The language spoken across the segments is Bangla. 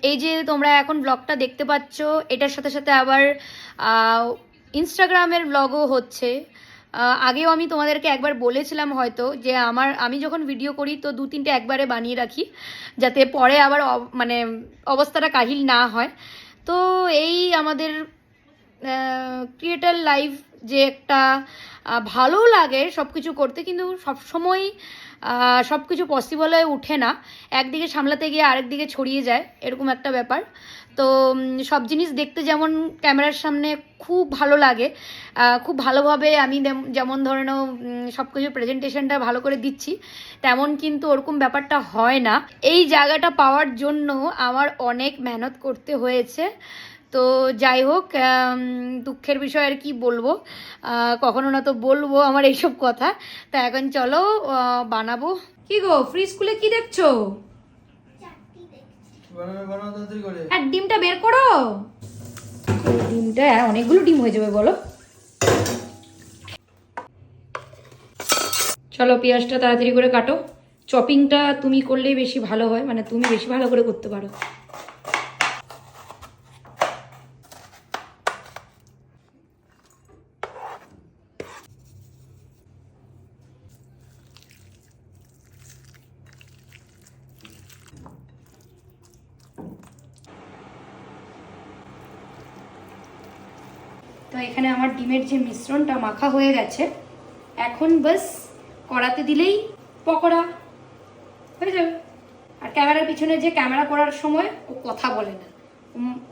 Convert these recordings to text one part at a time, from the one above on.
এই যে তোমরা এখন ব্লগটা দেখতে পাচ্ছ, এটার সাথে সাথে আবার ইনস্টাগ্রামের ব্লগও হচ্ছে। আগেও আমি তোমাদেরকে একবার বলেছিলাম হয়তো যে আমি যখন ভিডিও করি তো 2-3টে একবারে বানিয়ে রাখি, যাতে পরে আবার মানে অবস্থাটা কাহিল না হয়। তো এই আমাদের ক্রিয়েটার লাইফ যে একটা ভালো লাগে সব কিছু করতে, কিন্তু সবসময় সব কিছু পসিবল হয়ে ওঠে না, একদিকে সামলাতে গিয়ে আরেকদিকে ছড়িয়ে যায়, এরকম একটা ব্যাপার। তো সব জিনিস দেখতে যেমন ক্যামেরার সামনে খুব ভালো লাগে, খুব ভালোভাবে আমি যেমন ধরে নাও সব কিছু প্রেজেন্টেশনটা ভালো করে দিচ্ছি, তেমন কিন্তু ওরকম ব্যাপারটা হয় না। এই জায়গাটা পাওয়ার জন্য আমার অনেক মেহনত করতে হয়েছে। তো যাই হোক, দুঃখের বিষয় আর কি বলবো, কখনো না তো বলবো আমার এইসব কথা। তা এখন চলো বানাবো। কি গো, ফ্রিজ খুলে কি দেখছো? আর ডিমটা বের করো। ডিমটা অনেকগুলো ডিম হয়ে যাবে বলো। চলো পেঁয়াজটা তাড়াতাড়ি করে কাটো। চপিংটা তুমি করলেই বেশি ভালো হয়, মানে তুমি বেশি ভালো করে করতে পারো। তো এখানে আমার ডিমের যে মিশ্রণটা মাখা হয়ে গেছে, এখন বাস কড়াতে দিলেই পকোড়া হয়ে যাবে। আর ক্যামেরার পিছনে যে ক্যামেরা করার সময় ও কথা বলে না,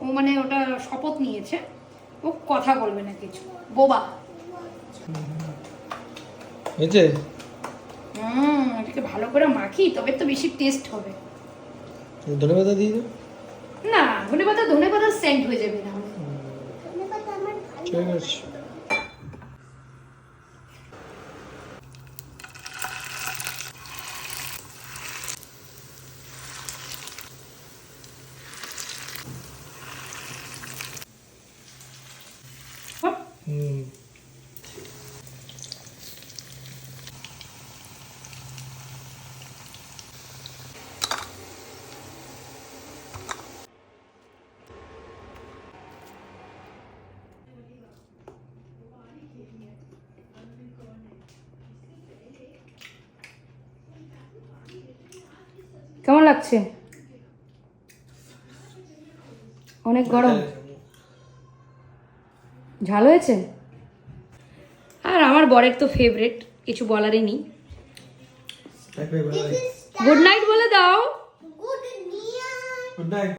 ও মানে ওটা শপথ নিয়েছে, ও কথা বলবে না কিছু, বোবা। এটাকে ভালো করে মাখি তবে তো বেশি টেস্ট হবে। ধনেপাতা দিয়ে দাও। না, ধনেপাতা সেন্ট হয়ে যাবে না। ঠিক আছে। কেমন লাগছে? অনেক গরম, ঝাল হয়েছে। আর আমার বরের তো ফেভারিট, কিছু বলারই নেই। গুড নাইট বলে দাও। Good night.